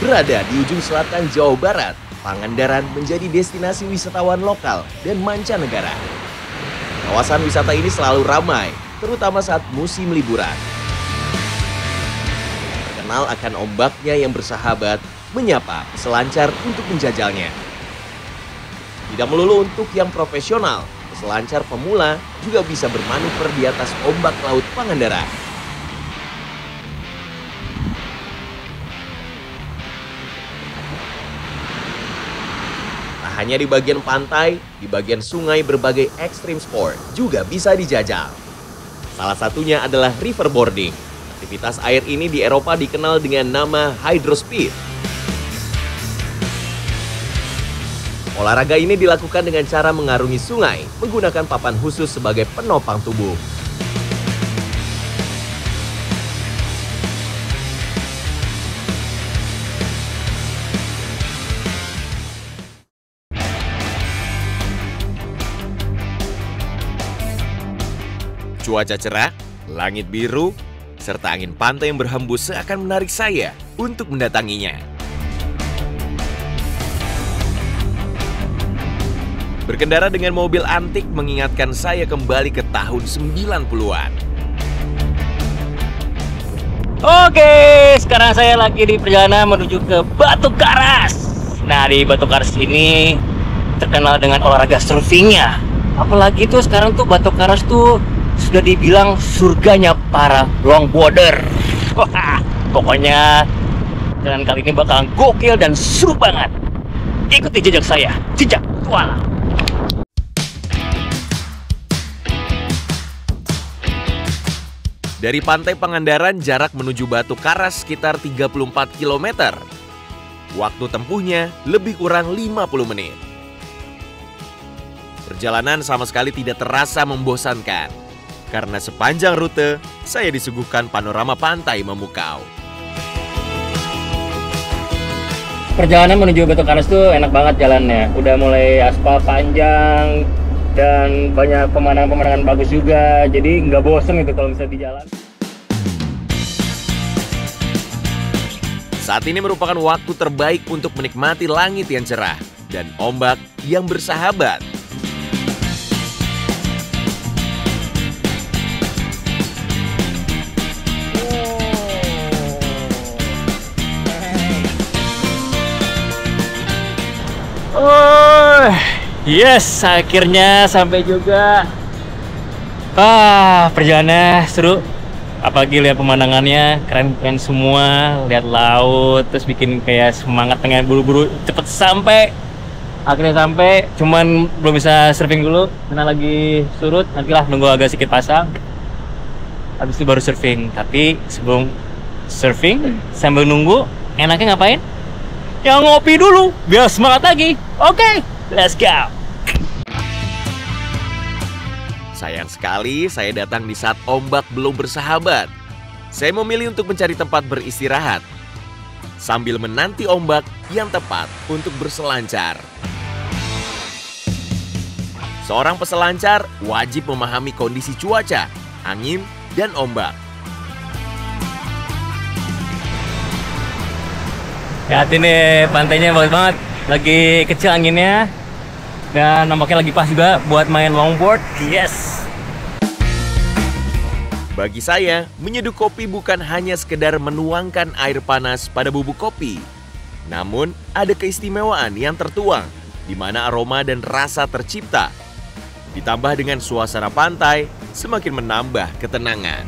Berada di ujung selatan Jawa Barat, Pangandaran menjadi destinasi wisatawan lokal dan mancanegara. Kawasan wisata ini selalu ramai, terutama saat musim liburan. Terkenal akan ombaknya yang bersahabat, menyapa peselancar untuk menjajalnya. Tidak melulu untuk yang profesional, peselancar pemula juga bisa bermanuver di atas ombak laut Pangandaran. Tak hanya di bagian pantai, di bagian sungai berbagai ekstrim sport juga bisa dijajal. Salah satunya adalah riverboarding. Aktivitas air ini di Eropa dikenal dengan nama hydrospeed. Olahraga ini dilakukan dengan cara mengarungi sungai menggunakan papan khusus sebagai penopang tubuh. Cuaca cerah, langit biru, serta angin pantai yang berhembus seakan menarik saya untuk mendatanginya. Berkendara dengan mobil antik mengingatkan saya kembali ke tahun 90-an. Oke, sekarang saya lagi di perjalanan menuju ke Batu Karas. Nah, di Batu Karas ini terkenal dengan olahraga surfingnya. Apalagi tuh sekarang tuh Batu Karas tuh sudah dibilang surganya para longboarder. Wah, pokoknya jalan kali ini bakal gokil dan seru banget. Ikuti jejak saya, jejak petualang. Dari pantai Pangandaran, jarak menuju Batu Karas sekitar 34 km. Waktu tempuhnya lebih kurang 50 menit. Perjalanan sama sekali tidak terasa membosankan. Karena sepanjang rute, saya disuguhkan panorama pantai memukau. Perjalanan menuju Batu Karas tuh enak banget jalannya. Udah mulai aspal panjang dan banyak pemandangan-pemandangan bagus juga. Jadi nggak bosen gitu kalau misalnya di jalan. Saat ini merupakan waktu terbaik untuk menikmati langit yang cerah dan ombak yang bersahabat. Oh, yes, akhirnya sampai juga. Perjalanannya seru. Apalagi lihat pemandangannya, keren-keren semua. Lihat laut, terus bikin kayak semangat pengen buru-buru cepet sampai. Akhirnya sampai, cuman belum bisa surfing dulu karena lagi surut. Nantilah nunggu agak sedikit pasang. Habis itu baru surfing. Tapi sebelum surfing, sambil nunggu, enaknya ngapain? Yang ngopi dulu, biar semangat lagi. Oke, let's go. Sayang sekali saya datang di saat ombak belum bersahabat. Saya memilih untuk mencari tempat beristirahat sambil menanti ombak yang tepat untuk berselancar. Seorang peselancar wajib memahami kondisi cuaca, angin, dan ombak. Lihat ini pantainya bagus banget, lagi kecil anginnya dan nampaknya lagi pas juga buat main longboard. Yes. Bagi saya, menyeduh kopi bukan hanya sekedar menuangkan air panas pada bubuk kopi. Namun, ada keistimewaan yang tertuang, di mana aroma dan rasa tercipta. Ditambah dengan suasana pantai, semakin menambah ketenangan.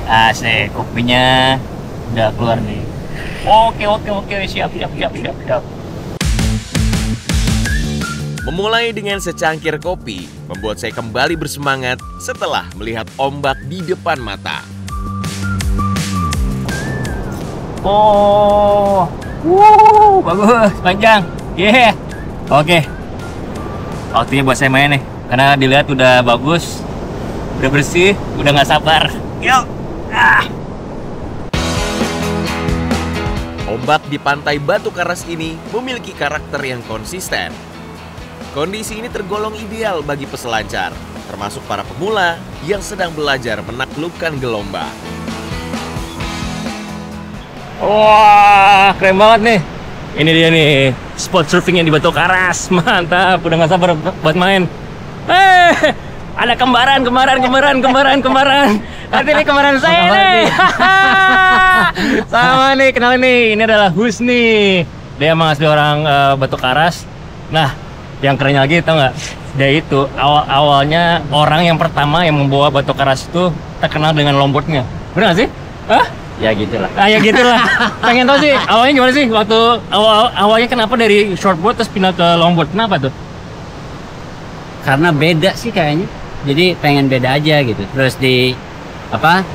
Asik, kopinya udah keluar nih. Oke, siap. Memulai dengan secangkir kopi, membuat saya kembali bersemangat setelah melihat ombak di depan mata. Bagus, panjang. Yeah. Oke. Waktunya buat saya main nih, karena dilihat udah bagus, udah bersih, udah nggak sabar. Yuk. Ombak di pantai Batu Karas ini memiliki karakter yang konsisten. Kondisi ini tergolong ideal bagi peselancar, termasuk para pemula yang sedang belajar menaklukkan gelombang. Wah, keren banget nih. Ini dia nih, spot surfing yang di Batu Karas. Mantap, udah nggak sabar buat main. Ada kembaran. Nanti ini kembaran saya nih. Sama nih, kenalin nih. Ini adalah Husni. Dia emang asli orang Batu Karas. Nah, yang kerennya lagi tau nggak? Dia itu awalnya orang yang pertama yang membawa Batu Karas itu terkenal dengan longboardnya. Bener nggak sih? Hah? Ya gitulah. Ya gitulah. Pengen tahu sih awalnya gimana sih waktu awalnya kenapa dari shortboard terus pindah ke longboard? Kenapa tuh? Karena beda sih kayaknya. Jadi pengen beda aja gitu. Terus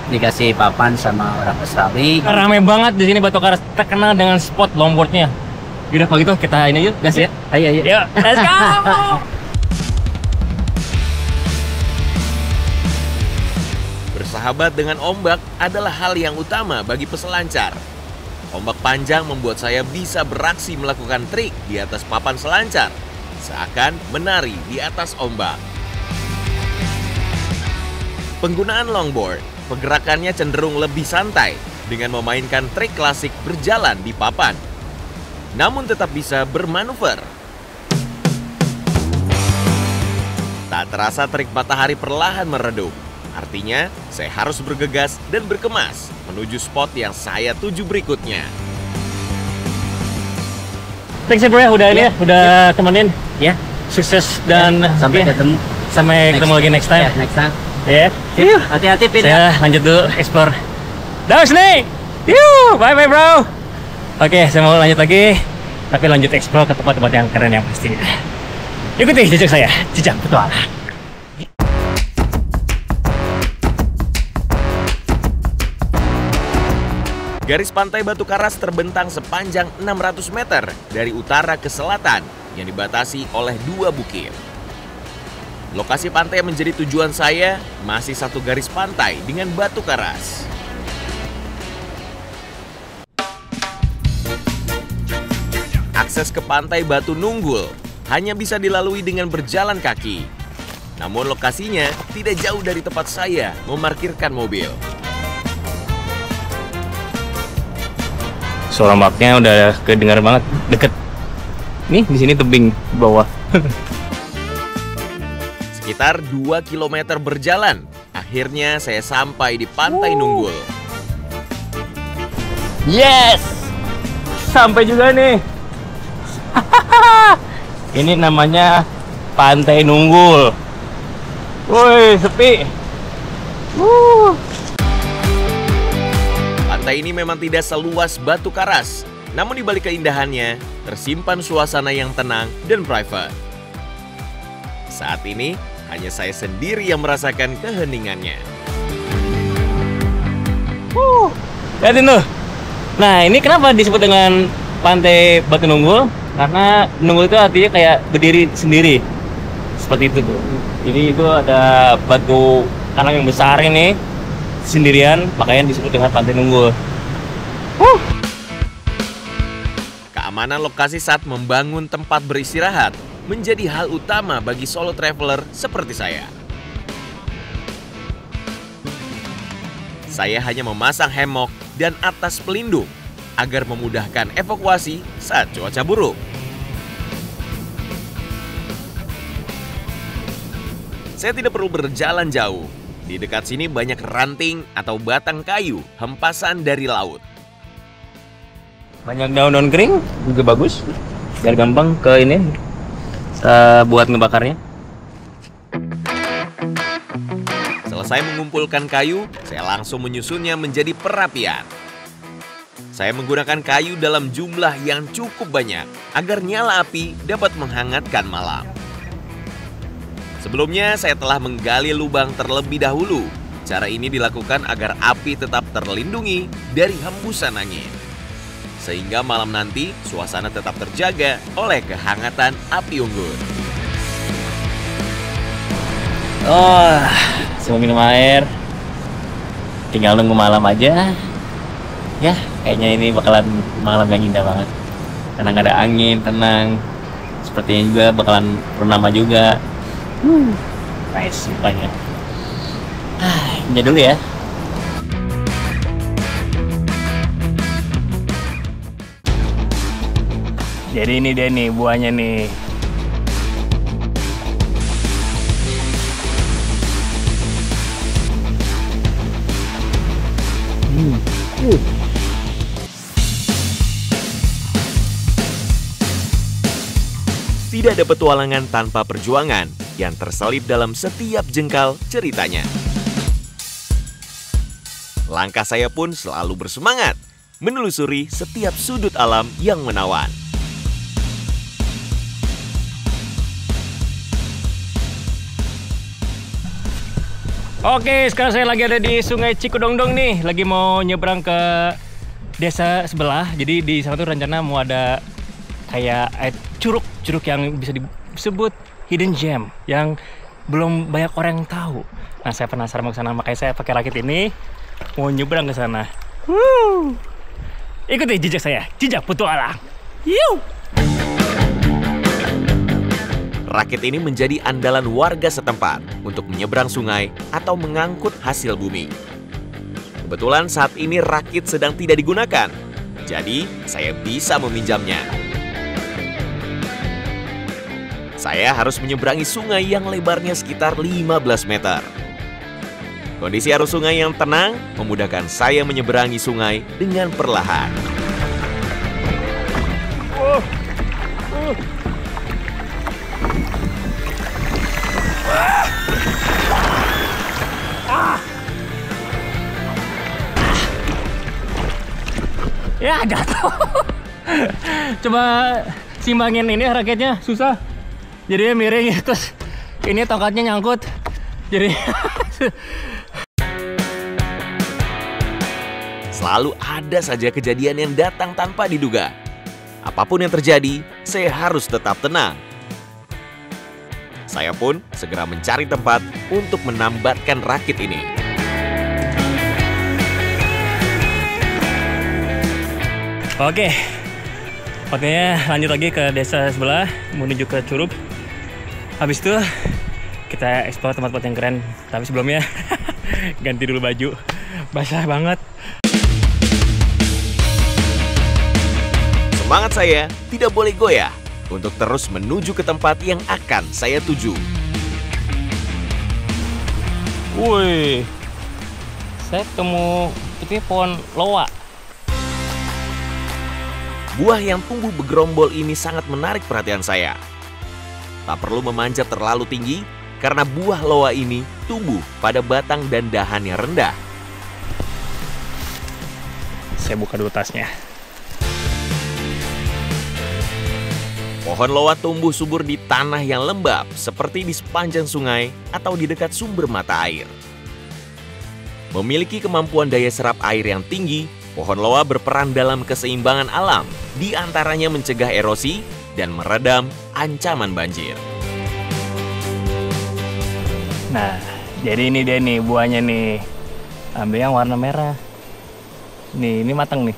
dikasih papan sama orang Australia. Rame banget di sini Batu Karas, terkenal dengan spot longboardnya. Yaudah kalau gitu kita ini yuk, gas ya. Ayo. Yuk, let's go. Bersahabat dengan ombak adalah hal yang utama bagi peselancar. Ombak panjang membuat saya bisa beraksi melakukan trik di atas papan selancar, seakan menari di atas ombak. Penggunaan longboard, pergerakannya cenderung lebih santai dengan memainkan trik klasik berjalan di papan, namun tetap bisa bermanuver. Tak terasa trik matahari perlahan meredup. Artinya, saya harus bergegas dan berkemas menuju spot yang saya tuju berikutnya. Thanks ya bro, udah ini ya, udah temenin. Ya. Sukses dan Sampai ketemu. Sampai ketemu lagi next time. Ya, next time. Ya. Hati-hati Pin. Saya lanjut dulu explore. Dah nih. Bye bro. Oke, saya mau lanjut lagi, tapi lanjut explore ke tempat-tempat yang keren yang pasti. Ikuti jejak saya, jejak petualang. Garis pantai Batu Karas terbentang sepanjang 600 meter dari utara ke selatan yang dibatasi oleh 2 bukit. Lokasi pantai yang menjadi tujuan saya masih satu garis pantai dengan Batu Karas. Akses ke pantai Batu Nunggul hanya bisa dilalui dengan berjalan kaki. Namun lokasinya tidak jauh dari tempat saya memarkirkan mobil. Suara ombaknya udah kedengar banget, deket. Nih di sini tebing bawah. Sekitar 2 km berjalan, akhirnya saya sampai di Pantai Nunggul. Yes! Sampai juga nih. Ini namanya Pantai Nunggul. Woi, sepi. Pantai ini memang tidak seluas Batu Karas, namun di balik keindahannya tersimpan suasana yang tenang dan private. Saat ini hanya saya sendiri yang merasakan keheningannya. Lihatin tuh. Nah, ini kenapa disebut dengan Pantai Batu Nunggul? Karena nunggul itu artinya kayak berdiri sendiri. Seperti itu tuh. Jadi itu ada batu karang yang besar ini sendirian, makanya disebut dengan Pantai Nunggul. Keamanan lokasi saat membangun tempat beristirahat menjadi hal utama bagi solo traveler seperti saya. Saya hanya memasang hemok dan atas pelindung agar memudahkan evakuasi saat cuaca buruk. Saya tidak perlu berjalan jauh. Di dekat sini banyak ranting atau batang kayu hempasan dari laut. Banyak daun-daun kering juga bagus, biar gampang ke ini buat ngebakarnya. Selesai mengumpulkan kayu, saya langsung menyusunnya menjadi perapian. Saya menggunakan kayu dalam jumlah yang cukup banyak agar nyala api dapat menghangatkan malam. Sebelumnya saya telah menggali lubang terlebih dahulu. Cara ini dilakukan agar api tetap terlindungi dari hembusan angin. Sehingga malam nanti suasana tetap terjaga oleh kehangatan api unggun. Semua minum air. Tinggal nunggu malam aja. Ya, kayaknya ini bakalan malam yang indah banget. Karena nggak ada angin, tenang. Sepertinya juga bakalan purnama juga. Nice, rupanya. Ini dulu ya. Jadi ini dia nih buahnya nih. Tidak ada petualangan tanpa perjuangan yang terselip dalam setiap jengkal ceritanya. Langkah saya pun selalu bersemangat menelusuri setiap sudut alam yang menawan. Oke, sekarang saya lagi ada di Sungai Cikudongdong nih, lagi mau nyebrang ke desa sebelah. Jadi di sana tuh rencana mau ada kayak curug yang bisa disebut hidden gem yang belum banyak orang yang tahu. Nah, saya penasaran mau ke sana, makanya saya pakai rakit ini mau nyebrang ke sana. Ikuti jejak saya, jejak petualang. Yuh! Rakit ini menjadi andalan warga setempat untuk menyeberang sungai atau mengangkut hasil bumi. Kebetulan saat ini rakit sedang tidak digunakan, jadi saya bisa meminjamnya. Saya harus menyeberangi sungai yang lebarnya sekitar 15 meter. Kondisi arus sungai yang tenang memudahkan saya menyeberangi sungai dengan perlahan. Ya, jatuh. Coba simbangin ini raketnya susah. Jadi miring terus ini tongkatnya nyangkut. Jadi selalu ada saja kejadian yang datang tanpa diduga. Apapun yang terjadi, saya harus tetap tenang. Saya pun segera mencari tempat untuk menambatkan rakit ini. oke. Makanya lanjut lagi ke desa sebelah menuju ke curug. Habis itu kita eksplor tempat-tempat yang keren. Tapi sebelumnya ganti dulu baju. Basah banget. Semangat saya tidak boleh goyah untuk terus menuju ke tempat yang akan saya tuju. Wih, saya ketemu itu pohon loa. Buah yang tumbuh bergerombol ini sangat menarik perhatian saya. Tak perlu memanjat terlalu tinggi karena buah loa ini tumbuh pada batang dan dahan yang rendah. Saya buka dulu tasnya. Pohon loa tumbuh subur di tanah yang lembab seperti di sepanjang sungai atau di dekat sumber mata air. Memiliki kemampuan daya serap air yang tinggi, pohon loa berperan dalam keseimbangan alam, di antaranya mencegah erosi dan meredam ancaman banjir. Nah, jadi ini dia nih buahnya nih. Ambil yang warna merah. Nih, ini matang nih.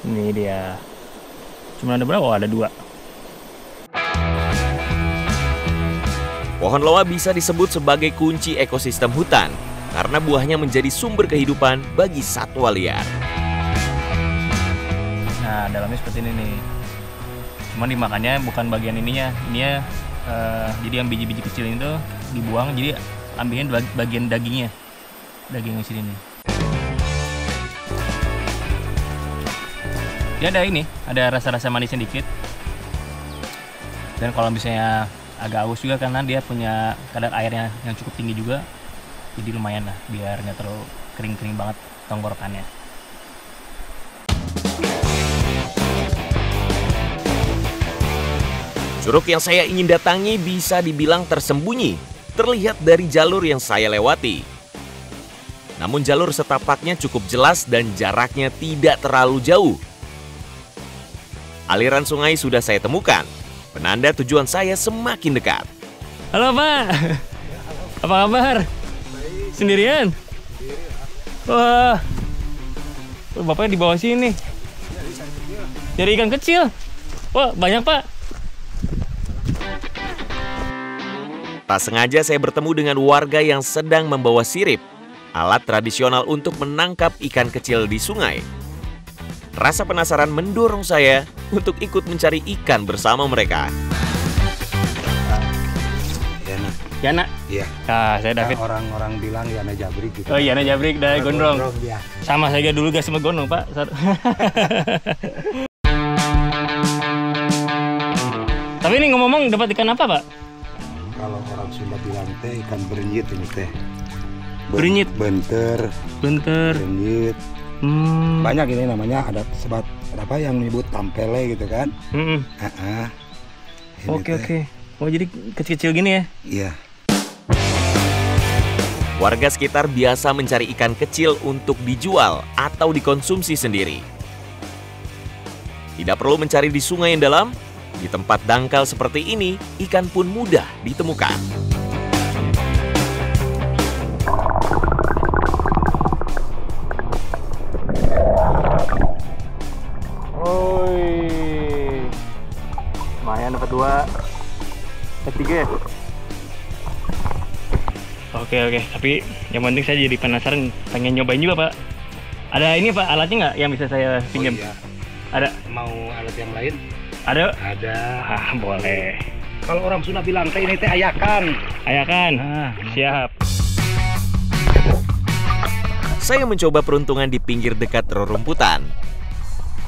Ini dia. Cuma ada berapa? Oh, ada 2. Pohon loa bisa disebut sebagai kunci ekosistem hutan karena buahnya menjadi sumber kehidupan bagi satwa liar. Nah, dalamnya seperti ini nih. Cuman dimakannya bukan bagian ininya. Ininya jadi yang biji-biji kecil itu dibuang, jadi ambilin bagian dagingnya. Daging yang sini nih. Dia ada ini, ada rasa-rasa manisnya dikit. Dan kalau misalnya agak aus juga karena dia punya kadar airnya yang cukup tinggi juga. Jadi lumayan lah, biar nggak terlalu kering-kering banget tenggorokannya. Curug yang saya ingin datangi bisa dibilang tersembunyi, terlihat dari jalur yang saya lewati. Namun jalur setapaknya cukup jelas dan jaraknya tidak terlalu jauh. Aliran sungai sudah saya temukan, penanda tujuan saya semakin dekat. Halo Pak, apa kabar? Sendirian? Wah, Bapaknya di bawah sini. Cari ikan kecil. Wah, banyak Pak. Tak sengaja saya bertemu dengan warga yang sedang membawa sirip, alat tradisional untuk menangkap ikan kecil di sungai. Rasa penasaran mendorong saya untuk ikut mencari ikan bersama mereka. Yana? Iya. Nah, saya David. Orang-orang bilang Yana Jabrik gitu. Oh, Yana Jabrik dari Gondrong. Ya. Sama saya dulu gak sama Gondrong, Pak. Tapi ini ngomong dapat ikan apa, Pak? Kalau orang Sunda bilang teh ikan berenyit ini teh. Berenyit? Benter. Berenyit. Banyak ini namanya, ada sebat apa yang menyebut tampele gitu kan. Oke. Oh, jadi kecil-kecil gini ya? Iya. Warga sekitar biasa mencari ikan kecil untuk dijual atau dikonsumsi sendiri. Tidak perlu mencari di sungai yang dalam, di tempat dangkal seperti ini, ikan pun mudah ditemukan. Oi, lumayan dapat 2, ketiga ya. Oke, tapi yang penting saya jadi penasaran, pengen nyobain juga, Pak. Ada ini, Pak, alatnya nggak yang bisa saya pinjam? Oh, iya. Ada. Mau alat yang lain? Ada. Boleh. Kalau orang Sunda bilang teh ini teh ayakan. Ayakan. Siap. Saya mencoba peruntungan di pinggir dekat rerumputan.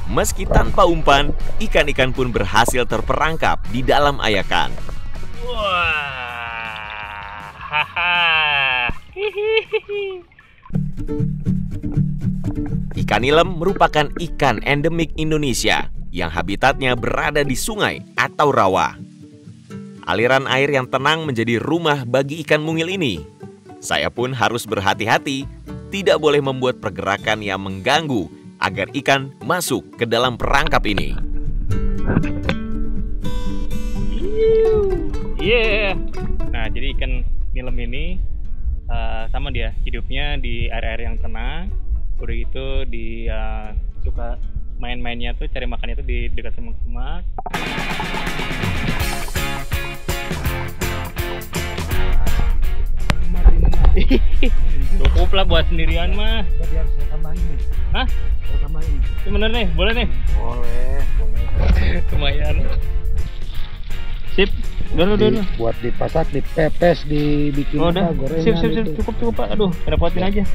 Meski tanpa umpan, ikan-ikan pun berhasil terperangkap di dalam ayakan. Wah. Ikan nilem merupakan ikan endemik Indonesia yang habitatnya berada di sungai atau rawa. Aliran air yang tenang menjadi rumah bagi ikan mungil ini. Saya pun harus berhati-hati, tidak boleh membuat pergerakan yang mengganggu agar ikan masuk ke dalam perangkap ini. Nah, jadi ikan nilem ini sama dia hidupnya di area-area yang tenang. Udah gitu suka main-mainnya tuh, cari makannya tuh di dekat semak-semak. Cukup lah buat sendirian mah. Jadi harus saya tambahin. Hah? Saya tambahin. Ini bener nih, boleh nih? Boleh. Lumayan. Sip. Dulu. Buat dipasak, dipepes, dibikin Udah. gorengan. Sip. Cukup, Pak. Aduh, repotin aja.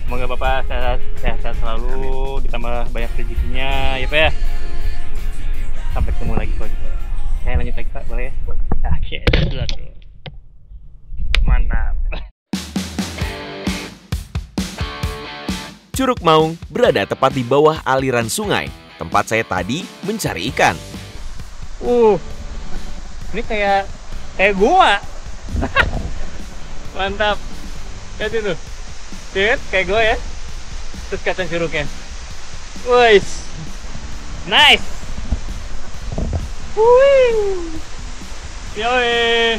Semoga Bapak sehat selalu, ditambah banyak rezekinya, ya Pak ya. Sampai ketemu lagi kalau gitu. Saya lanjut lagi, Pak, boleh ya? Oke, mantap. Curug Maung berada tepat di bawah aliran sungai, tempat saya tadi mencari ikan. Ini kayak gua. Mantap. Lihat itu. Lihat kayak gua ya. Terus kacang curugnya. Wih. Nice. Wih. Yoi.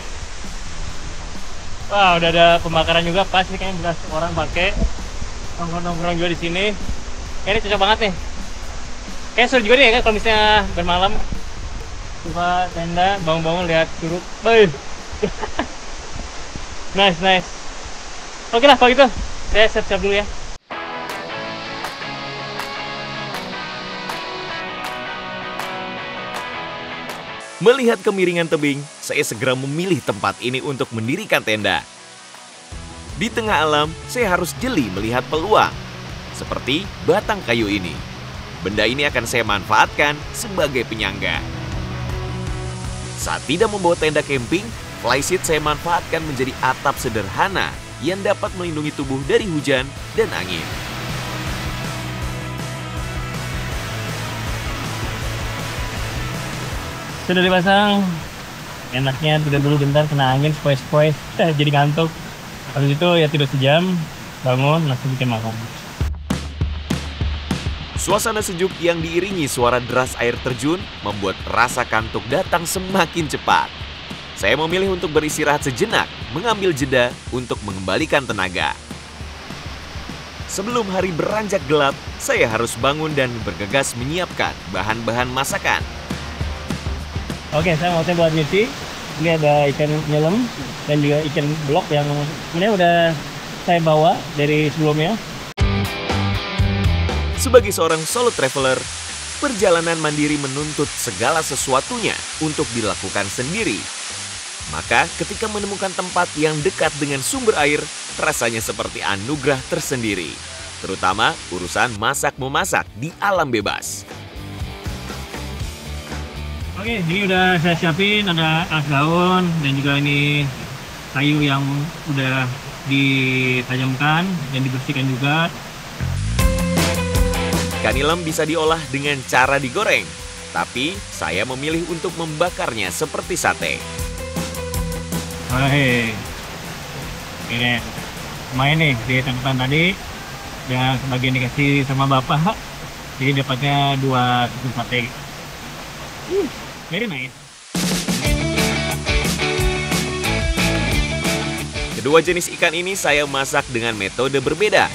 Wah, udah ada pembakaran juga, pas nih kayaknya 11 orang pakai. Nongkrong juga di sini. Ini cocok banget nih. Kayak seru juga nih ya kan kalau misalnya bermalam. Buka tenda, bangun-bangun lihat curug. Beuh. Nice. Oke lah kalau gitu. Saya siap-siap dulu ya. Melihat kemiringan tebing, saya segera memilih tempat ini untuk mendirikan tenda. Di tengah alam, saya harus jeli melihat peluang. Seperti batang kayu ini. Benda ini akan saya manfaatkan sebagai penyangga. Saat tidak membawa tenda camping, flysheet saya manfaatkan menjadi atap sederhana yang dapat melindungi tubuh dari hujan dan angin. Sudah dipasang. Enaknya tidur dulu bentar, kena angin, sepoi-sepoi. Jadi ngantuk. Habis itu ya tidur sejam, bangun, langsung bikin makan. Suasana sejuk yang diiringi suara deras air terjun membuat rasa kantuk datang semakin cepat. Saya memilih untuk beristirahat sejenak, mengambil jeda untuk mengembalikan tenaga. Sebelum hari beranjak gelap, saya harus bangun dan bergegas menyiapkan bahan-bahan masakan. Oke, saya mau buat nyuci. Ini ada ikan nyelem dan juga ikan blok yang sebenarnya udah saya bawa dari sebelumnya. Sebagai seorang solo traveler, perjalanan mandiri menuntut segala sesuatunya untuk dilakukan sendiri. Maka ketika menemukan tempat yang dekat dengan sumber air, rasanya seperti anugerah tersendiri. Terutama urusan masak-memasak di alam bebas. Oke, ini udah saya siapin, ada alas daun dan juga ini kayu yang udah ditajamkan dan dibersihkan juga. Ikan nilem bisa diolah dengan cara digoreng, tapi saya memilih untuk membakarnya seperti sate. Oke, ini main nih di tempat tadi dan sebagian dikasih sama bapak, jadi dapatnya 2 tusuk sate. Very nice. Kedua jenis ikan ini saya masak dengan metode berbeda.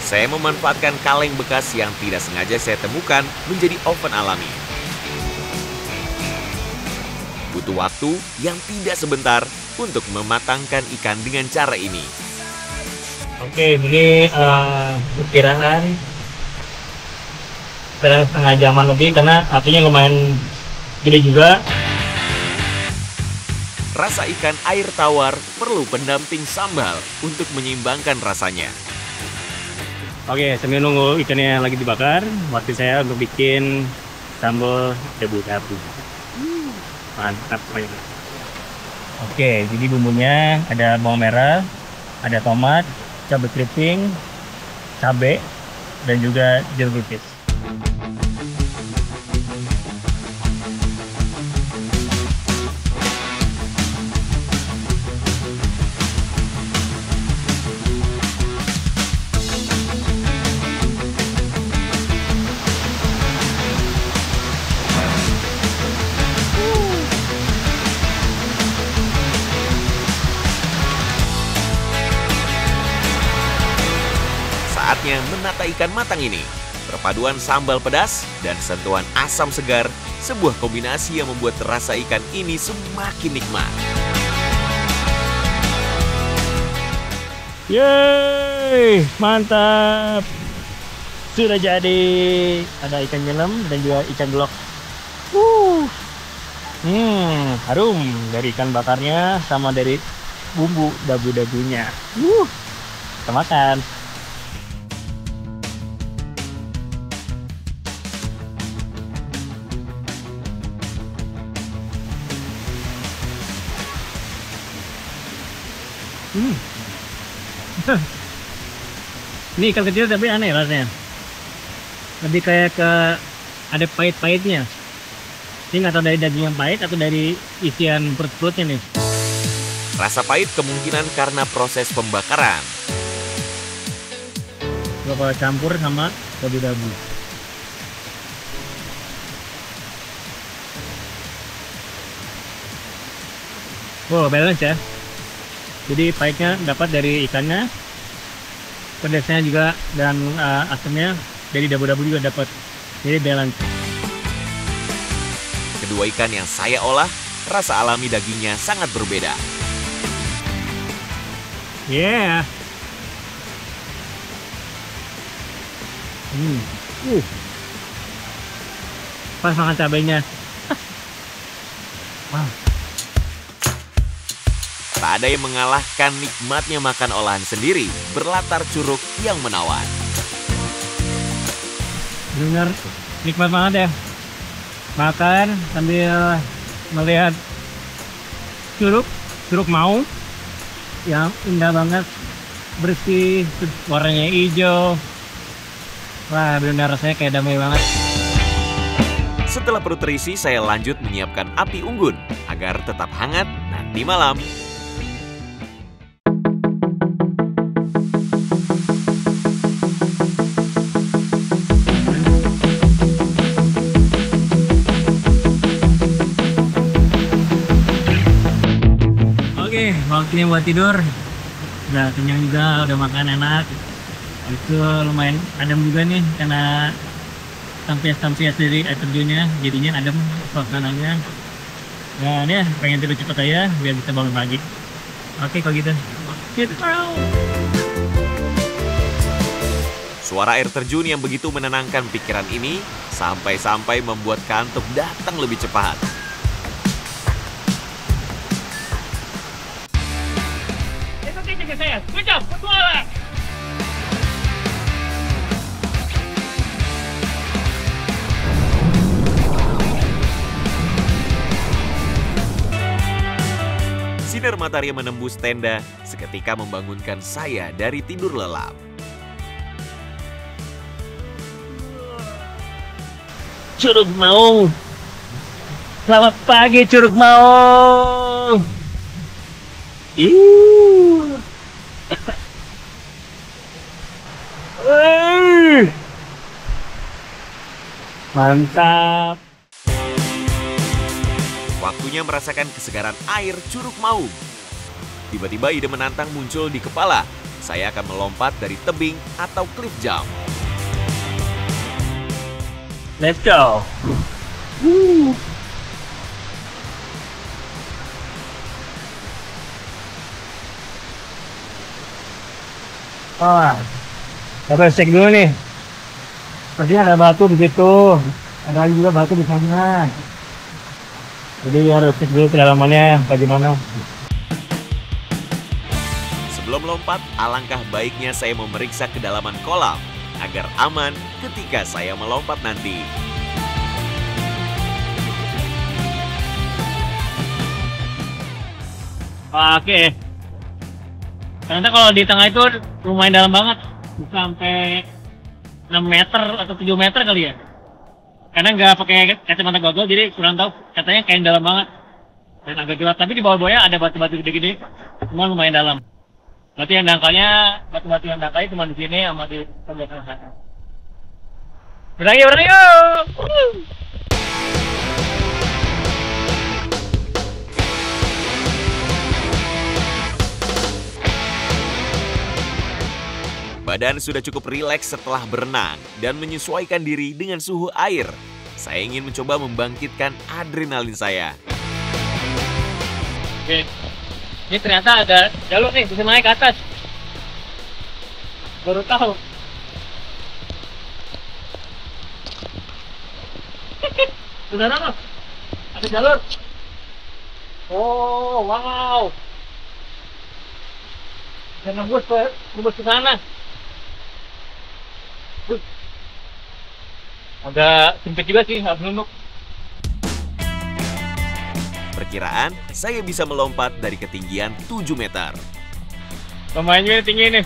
Saya memanfaatkan kaleng bekas yang tidak sengaja saya temukan menjadi oven alami. Butuh waktu yang tidak sebentar untuk mematangkan ikan dengan cara ini. Oke, ini perkiraan setengah jaman lebih karena apinya lumayan gede juga. Rasa ikan air tawar perlu pendamping sambal untuk menyeimbangkan rasanya. Oke, sambil nunggu ikannya lagi dibakar, waktu saya untuk bikin sambal dabu-dabu. Mantap banget. Oke, jadi bumbunya ada bawang merah, ada tomat, cabai keriting, cabai, dan juga jeruk nipis. Saatnya menata ikan matang ini. Perpaduan sambal pedas dan sentuhan asam segar, sebuah kombinasi yang membuat rasa ikan ini semakin nikmat. Yeay, mantap. Sudah jadi. Ada ikan nyelam dan juga ikan blok. Harum dari ikan bakarnya sama dari bumbu dabu-dabunya. Kita makan. Ini ikan kecil tapi aneh rasanya. Lebih kayak ke ada pahit-pahitnya. Ini nggak tahu dari daging yang pahit atau dari isian perut-perutnya nih. Rasa pahit kemungkinan karena proses pembakaran. Coba campur sama dabu-dabu. Wow, balance ya. Jadi pahitnya dapat dari ikannya, pedasnya juga dan asamnya dari dabu-dabu juga dapat. Jadi balance. Kedua ikan yang saya olah, rasa alami dagingnya sangat berbeda. Yeah. Pas makan cabainya. Wow. Tak ada yang mengalahkan nikmatnya makan olahan sendiri berlatar curug yang menawan. Benar nikmat banget ya. Makan sambil melihat curug Maung yang indah banget, bersih, warnanya hijau. Wah, benar rasanya kayak damai banget. Setelah perut terisi, saya lanjut menyiapkan api unggun agar tetap hangat nanti malam. Waktunya buat tidur, udah kenyang juga, udah makan enak. Itu lumayan adem juga nih karena tampias dari air terjunnya, jadinya adem suasananya. Dan ya pengen tidur cepat aja biar bisa bangun pagi. Oke, kalau gitu. Get out. Suara air terjun yang begitu menenangkan pikiran ini sampai-sampai membuat kantuk datang lebih cepat. Itu titik saya. Good job, betul. Sinar matahari yang menembus tenda seketika membangunkan saya dari tidur lelap. Curug Maung. Selamat pagi Curug Maung. Mantap. Waktunya merasakan kesegaran air Curug Maung. Tiba-tiba ide menantang muncul di kepala. Saya akan melompat dari tebing atau cliff jump. Let's go. Kita cek dulu nih. Sepertinya ada batu di situ. Ada juga batu di sana. Jadi harus cek dulu kedalamannya bagaimana. Sebelum lompat, alangkah baiknya saya memeriksa kedalaman kolam agar aman ketika saya melompat nanti. Oke. Ternyata kalau di tengah itu lumayan dalam banget. Bisa sampai 6 meter atau 7 meter kali ya. Karena nggak pakai kacamata gogol, jadi kurang tahu. Katanya kayak dalam banget dan agak gelap. Tapi di bawah-bawahnya ada batu-batu gede-gede, cuma lumayan dalam. Berarti yang dangkalnya, batu-batu yang dangkalnya cuma di sini sama di sebelah sana. Berenang yuk! Badan sudah cukup rileks setelah berenang dan menyesuaikan diri dengan suhu air. Saya ingin mencoba membangkitkan adrenalin saya. Oke. Ini ternyata ada jalur nih, bisa naik ke atas. Baru tahu. Saudara, ada jalur. Oh, wow. Dan nembus ke sana. Agak sempit juga sih, nggak menunduk. Perkiraan saya bisa melompat dari ketinggian 7 meter. Lumayan juga tinggi nih.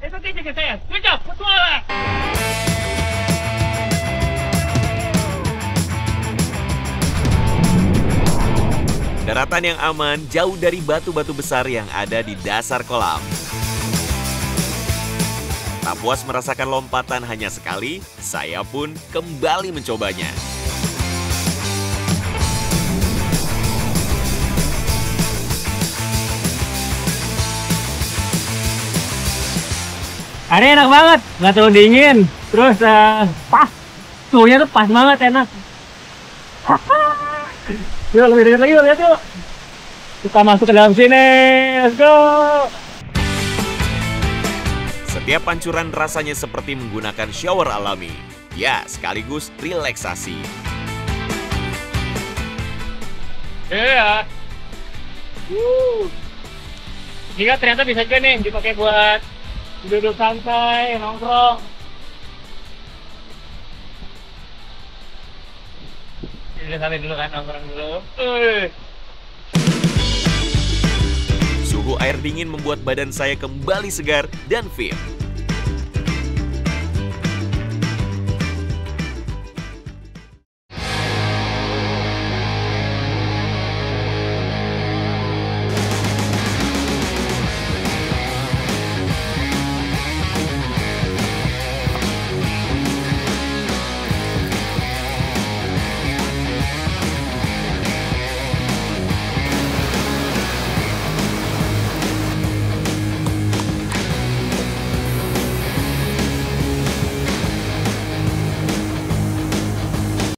Itu tinggi saya. Good job, betul. Daratan yang aman jauh dari batu-batu besar yang ada di dasar kolam. Tak puas merasakan lompatan hanya sekali, saya pun kembali mencobanya. Ini enak banget, nggak terlalu dingin. Terus pas, suhunya tuh pas banget, enak. Yuk, lebih dekat lagi, lihat yuk. Kita masuk ke dalam sini, let's go. Setiap pancuran rasanya seperti menggunakan shower alami. Ya, sekaligus relaksasi. Iya. Ini kan ternyata bisa juga nih dipakai buat duduk santai, nongkrong. Duduk santai dulu kan, nongkrong dulu. Suhu air dingin membuat badan saya kembali segar dan fit.